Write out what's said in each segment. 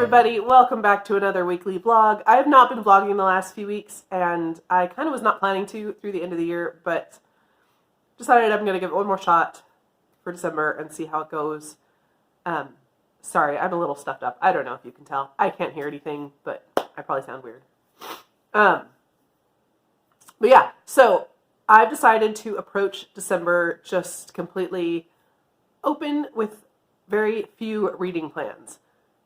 everybody, welcome back to another weekly vlog. I have not been vlogging the last few weeks, and I kind of was not planning to through the end of the year, but decided I'm going to give it one more shot for December and see how it goes. Sorry, I'm a little stuffed up. I don't know if you can tell. I can't hear anything, but I probably sound weird. But yeah, so I've decided to approach December just completely open with very few reading plans.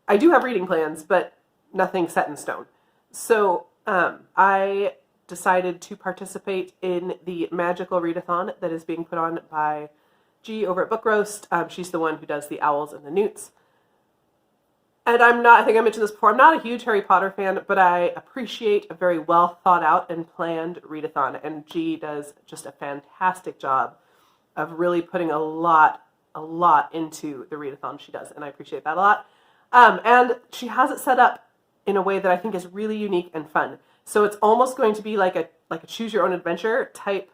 I do have reading plans, but nothing set in stone. So I decided to participate in the Magical Readathon that is being put on by G over at Book Roast. She's the one who does the owls and the newts. And I think I mentioned this before, I'm not a huge Harry Potter fan, but I appreciate a very well thought out and planned readathon. And G does just a fantastic job of really putting a lot into the readathon she does. And I appreciate that a lot. And she has it set up in a way that I think is really unique and fun. So it's almost going to be like a choose your own adventure type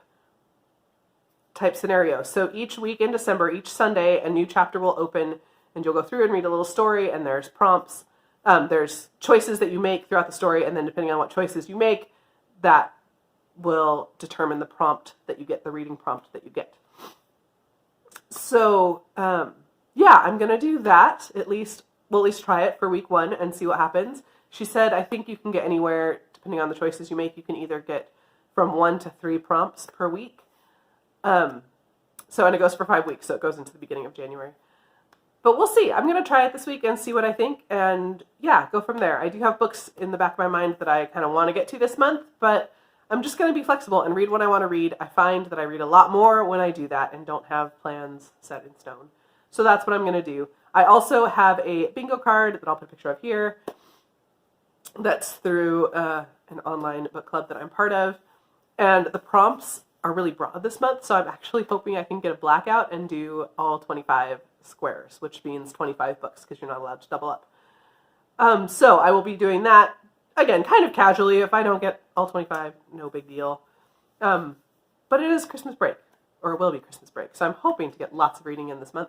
scenario. So each week in December, each Sunday, a new chapter will open and you'll go through and read a little story, and there's prompts. There's choices that you make throughout the story, and then depending on what choices you make, that will determine the prompt that you get, the reading prompt that you get. So yeah, I'm going to do that we'll at least try it for week 1 and see what happens. She said, I think you can get anywhere, depending on the choices you make, you can either get from 1 to 3 prompts per week. And it goes for 5 weeks, so it goes into the beginning of January. But we'll see. I'm going to try it this week and see what I think, and yeah, go from there. I do have books in the back of my mind that I kind of want to get to this month, but I'm just going to be flexible and read what I want to read. I find that I read a lot more when I do that and don't have plans set in stone. So that's what I'm going to do. I also have a bingo card that I'll put a picture of here. That's through an online book club that I'm part of. And the prompts are really broad this month, so I'm actually hoping I can get a blackout and do all 25 squares, which means 25 books because you're not allowed to double up. So I will be doing that, again, kind of casually. If I don't get all 25, no big deal. But it is Christmas break, or it will be Christmas break, so I'm hoping to get lots of reading in this month.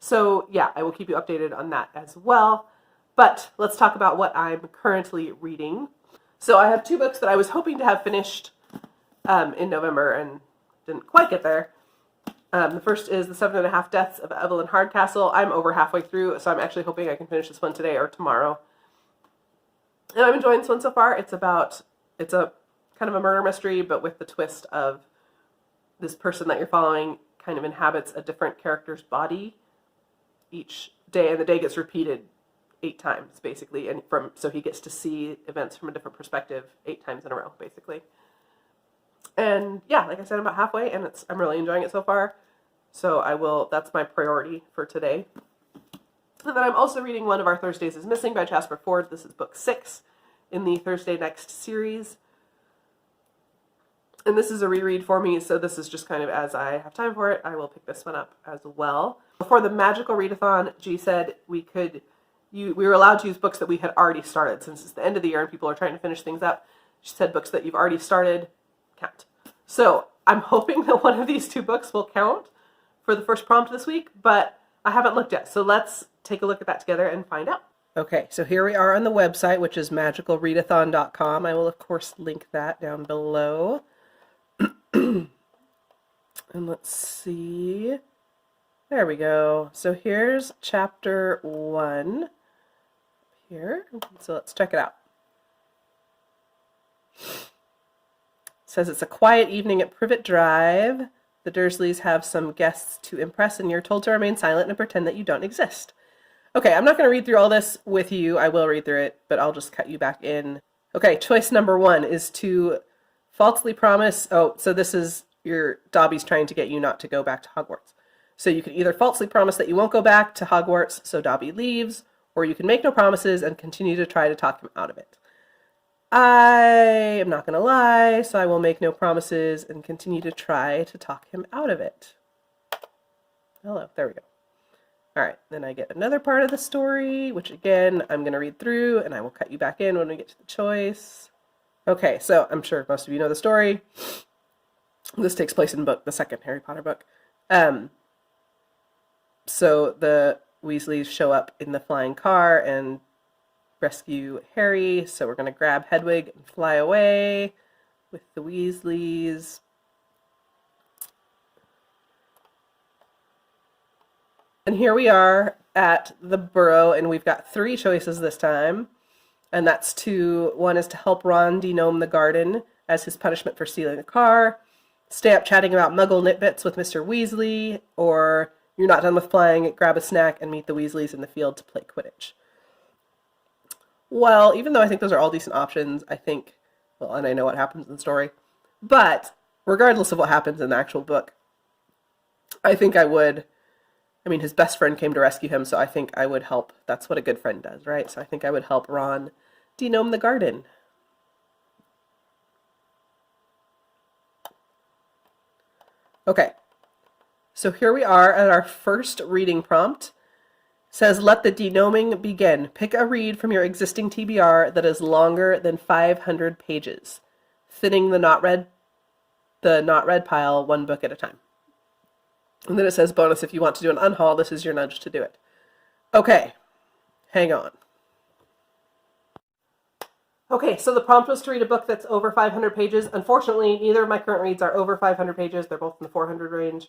So yeah, I will keep you updated on that as well. But let's talk about what I'm currently reading. So I have 2 books that I was hoping to have finished in November and didn't quite get there. The first is The 7.5 Deaths of Evelyn Hardcastle. I'm over halfway through, so I'm actually hoping I can finish this one today or tomorrow. And I'm enjoying this one so far. It's a kind of a murder mystery, but with the twist of this person that you're following kind of inhabits a different character's body each day, and the day gets repeated 8 times, basically, and so he gets to see events from a different perspective 8 times in a row, basically. And yeah, like I said, I'm about halfway, and I'm really enjoying it so far. So that's my priority for today. And then I'm also reading One of Our Thursdays is Missing by Jasper Fforde. This is book 6 in the Thursday Next series. And this is a reread for me, so this is just kind of as I have time for it, I will pick this one up as well. Before the Magical Readathon, G said we were allowed to use books that we had already started. Since it's the end of the year and people are trying to finish things up, she said books that you've already started count. So I'm hoping that one of these 2 books will count for the first prompt this week, but I haven't looked yet. So let's take a look at that together and find out. Okay, so here we are on the website, which is magicalreadathon.com. I will, of course, link that down below. And let's see. There we go. So here's chapter 1 here. So let's check it out. It says it's a quiet evening at Privet Drive. The Dursleys have some guests to impress, and you're told to remain silent and pretend that you don't exist. Okay, I'm not going to read through all this with you. I will read through it, but I'll just cut you back in. Okay, choice number 1 is to falsely promise. Oh, so this is Dobby's trying to get you not to go back to Hogwarts. So you can either falsely promise that you won't go back to Hogwarts, so Dobby leaves, or you can make no promises and continue to try to talk him out of it. I am not going to lie, so I will make no promises and continue to try to talk him out of it. Hello, there we go. All right, then I get another part of the story, which again, I'm going to read through, and I will cut you back in when we get to the choice. Okay, so I'm sure most of you know the story. This takes place in the second Harry Potter book. So the Weasleys show up in the flying car, and rescue Harry. So we're going to grab Hedwig and fly away with the Weasleys. And here we are at the Burrow, and we've got 3 choices this time. And that's one is to help Ron denome the garden as his punishment for stealing the car, stay up chatting about Muggle nitbits with Mr. Weasley, or you're not done with flying, grab a snack and meet the Weasleys in the field to play Quidditch. Well, even though I think those are all decent options, I think, well, and I know what happens in the story, but regardless of what happens in the actual book, I think I would, I mean, his best friend came to rescue him, so I think I would help. That's what a good friend does, right? So I think I would help Ron denome the garden. Okay, so here we are at our first reading prompt. It says, let the denoming begin. Pick a read from your existing TBR that is longer than 500 pages, thinning the not read pile 1 book at a time. And then it says, bonus, if you want to do an unhaul, this is your nudge to do it. Okay, hang on. Okay, so the prompt was to read a book that's over 500 pages. Unfortunately, neither of my current reads are over 500 pages. They're both in the 400 range.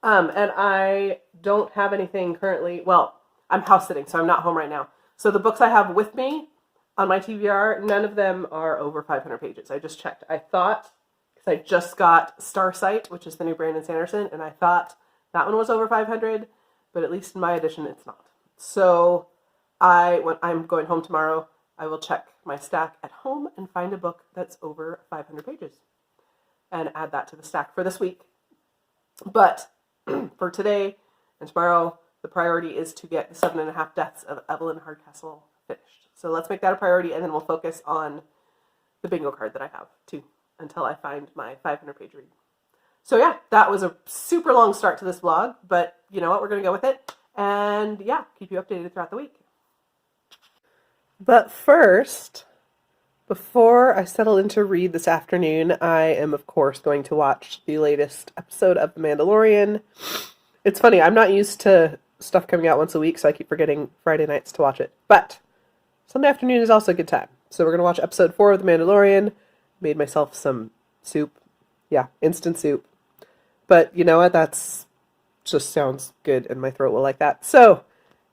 And I don't have anything currently. Well, I'm house sitting, so I'm not home right now. So the books I have with me on my TBR, none of them are over 500 pages. I just checked. I thought, because I just got Starsight, which is the new Brandon Sanderson, and I thought that one was over 500, but at least in my edition, it's not. So when I'm going home tomorrow, I will check my stack at home and find a book that's over 500 pages and add that to the stack for this week. But for today and tomorrow, the priority is to get the 7.5 Deaths of Evelyn Hardcastle finished. So let's make that a priority, and then we'll focus on the bingo card that I have too until I find my 500-page read. So yeah, that was a super long start to this vlog, but you know what? We're going to go with it. And yeah, keep you updated throughout the week. But first, before I settle in to read this afternoon, I am, of course, going to watch the latest episode of The Mandalorian. It's funny, I'm not used to stuff coming out once a week, so I keep forgetting Friday nights to watch it. But Sunday afternoon is also a good time. So we're going to watch episode 4 of The Mandalorian. Made myself some soup. Yeah, instant soup. But you know what? That's just sounds good, and my throat will like that. So,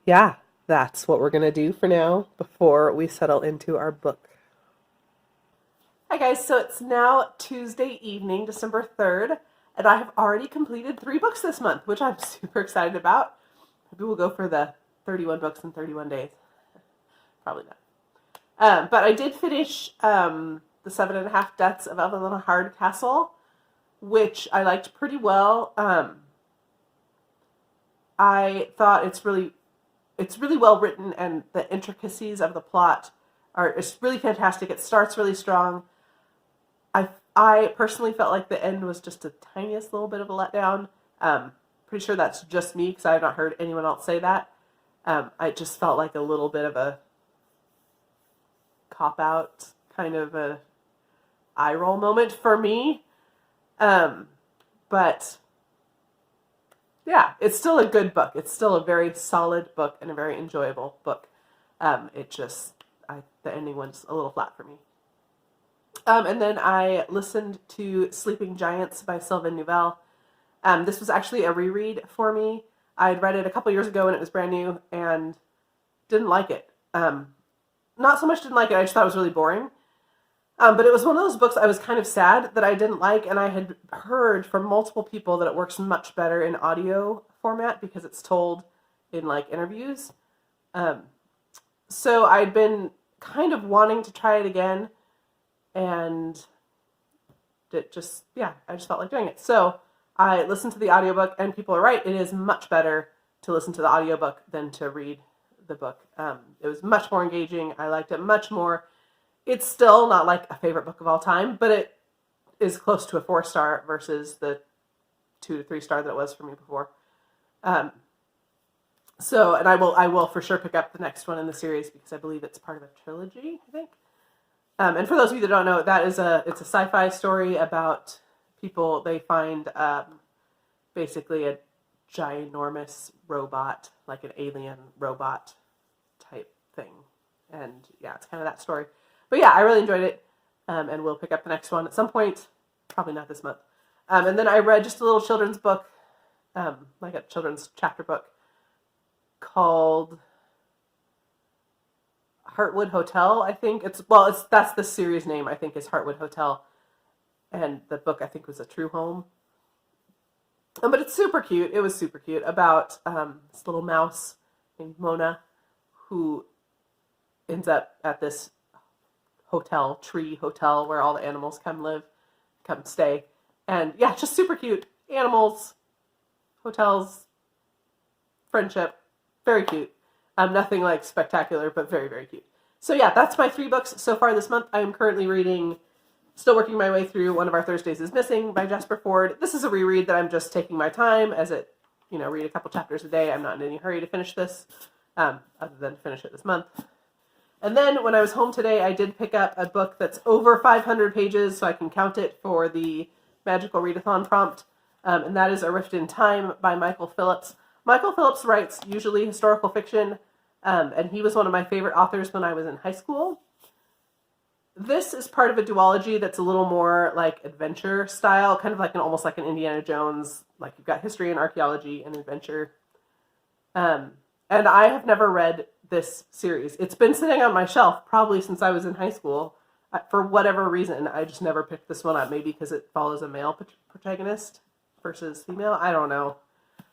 yeah, that's what we're going to do for now before we settle into our book. Hi guys, so it's now Tuesday evening, December 3rd, and I have already completed 3 books this month, which I'm super excited about. Maybe we'll go for the 31 books in 31 days. Probably not. But I did finish the 7.5 Deaths of Evelyn Hardcastle, which I liked pretty well. I thought it's really well written, and the intricacies of the plot it's really fantastic. It starts really strong. I personally felt like the end was just a tiniest little bit of a letdown. Pretty sure that's just me because I have not heard anyone else say that. I just felt like a little bit of a cop-out, kind of a eye-roll moment for me. But yeah, it's still a good book. It's still a very solid book and a very enjoyable book. The ending one's a little flat for me. And then I listened to Sleeping Giants by Sylvain Neuvel. This was actually a reread for me. I'd read it a couple years ago when it was brand new and didn't like it. Not so much didn't like it, I just thought it was really boring. But it was one of those books I was kind of sad that I didn't like, and I had heard from multiple people that it works much better in audio format because it's told in like interviews. So I'd been kind of wanting to try it again, and I just felt like doing it. So I listened to the audiobook, and people are right, it is much better to listen to the audiobook than to read the book. It was much more engaging. I liked it much more. It's still not like a favorite book of all time, but it is close to a 4-star versus the 2 to 3 star that it was for me before. And I will for sure pick up the next one in the series because I believe it's part of a trilogy, I think. And for those of you that don't know, it's a sci-fi story about people. They find basically a ginormous robot, like an alien robot type thing. And yeah, it's kind of that story. But yeah, I really enjoyed it, and we'll pick up the next one at some point, probably not this month. And then I read just a little children's book, like a children's chapter book called Heartwood Hotel, I think. That's the series name, I think, is Heartwood Hotel. And the book, I think, was A True Home. But it's super cute. It was super cute about this little mouse named Mona who ends up at this tree hotel where all the animals come stay. And yeah, just super cute. Animals, hotels, friendship, very cute. Nothing like spectacular, but very, very cute. So yeah, that's my 3 books so far this month. I am currently still working my way through One of Our Thursdays is Missing by Jasper Fforde. This is a reread that I'm just taking my time read a couple chapters a day. I'm not in any hurry to finish this, other than finish it this month. And then when I was home today, I did pick up a book that's over 500 pages, so I can count it for the Magical Readathon prompt, and that is A Rift in Time by Michael Phillips. Michael Phillips writes usually historical fiction, and he was one of my favorite authors when I was in high school. This is part of a duology that's a little more like adventure style, kind of like almost like an Indiana Jones, like you've got history and archaeology and adventure. And I have never read this series. It's been sitting on my shelf probably since I was in high school. For whatever reason, I just never picked this one up. Maybe because it follows a male protagonist versus female. I don't know.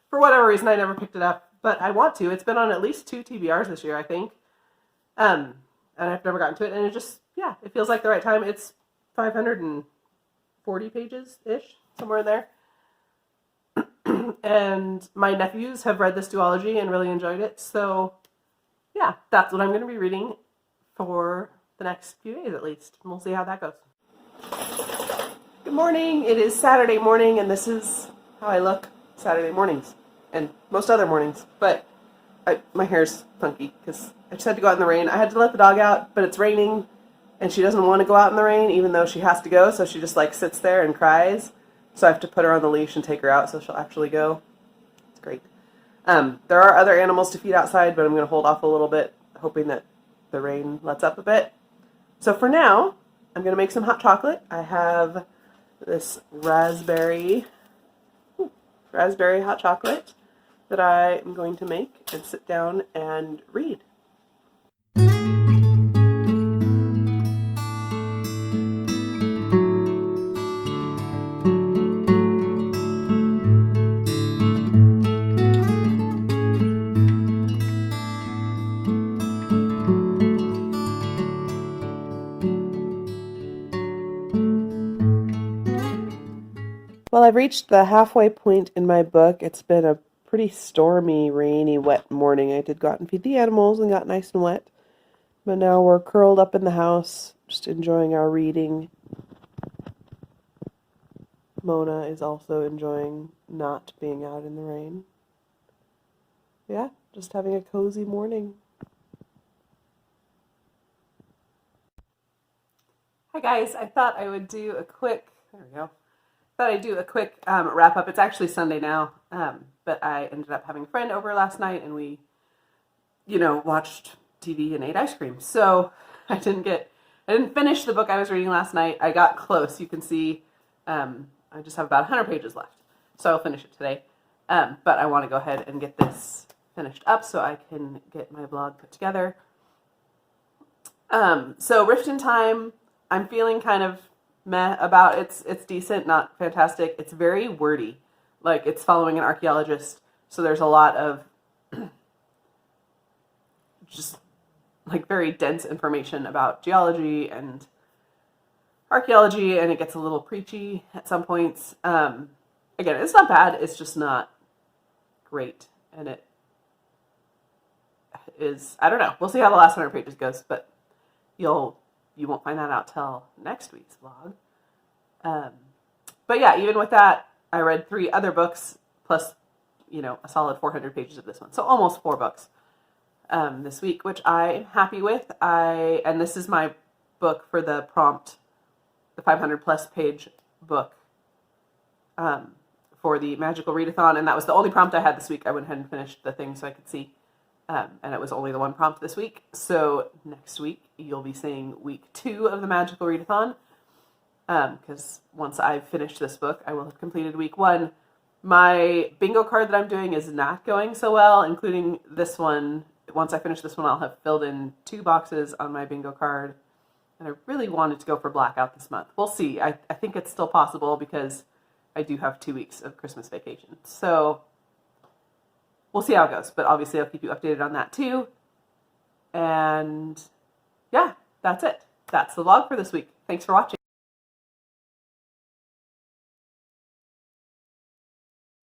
For whatever reason, I never picked it up, but I want to. It's been on at least 2 TBRs this year, I think. And I've never gotten to it, and it feels like the right time. It's 540 pages-ish, somewhere in there. And my nephews have read this duology and really enjoyed it, so yeah, that's what I'm going to be reading for the next few days at least. And we'll see how that goes. Good morning. It is Saturday morning, and this is how I look Saturday mornings and most other mornings. But my hair's funky because I just had to go out in the rain. I had to let the dog out, but it's raining, and she doesn't want to go out in the rain even though she has to go, so she just like sits there and cries. So I have to put her on the leash and take her out so she'll actually go. It's great. There are other animals to feed outside, but I'm going to hold off a little bit, hoping that the rain lets up a bit. So for now, I'm going to make some hot chocolate. I have this raspberry hot chocolate that I am going to make and sit down and read. Well, I've reached the halfway point in my book. It's been a pretty stormy, rainy, wet morning. I did go out and feed the animals and got nice and wet. But now we're curled up in the house, just enjoying our reading. Mona is also enjoying not being out in the rain. Yeah, just having a cozy morning. Hi guys, I thought I would do a quick, wrap up. It's actually Sunday now, but I ended up having a friend over last night and we, watched TV and ate ice cream. So I didn't finish the book I was reading last night. I got close. You can see I just have about 100 pages left. So I'll finish it today. But I want to go ahead and get this finished up so I can get my blog put together. So Rift in Time, I'm feeling kind of meh about. It's decent, not fantastic. It's very wordy. Like, it's following an archaeologist, so there's a lot of just like very dense information about geology and archaeology, and it gets a little preachy at some points. Again, it's not bad, it's just not great, and it is, I don't know, we'll see how the last 100 pages goes, but you won't find that out till next week's vlog. But yeah, even with that, I read 3 other books, plus, a solid 400 pages of this one. So almost 4 books this week, which I am happy with. And this is my book for the prompt, the 500 plus page book for the Magical Readathon. And that was the only prompt I had this week. I went ahead and finished the thing so I could see and it was only the one prompt this week. So next week you'll be seeing week 2 of the Magical Readathon, because once I've finished this book, I will have completed week 1. My bingo card that I'm doing is not going so well, including this one. Once I finish this one, I'll have filled in 2 boxes on my bingo card, and I really wanted to go for blackout this month. We'll see. I think it's still possible because I do have 2 weeks of Christmas vacation. So we'll see how it goes, but obviously I'll keep you updated on that too. And yeah, that's it. That's the vlog for this week. Thanks for watching.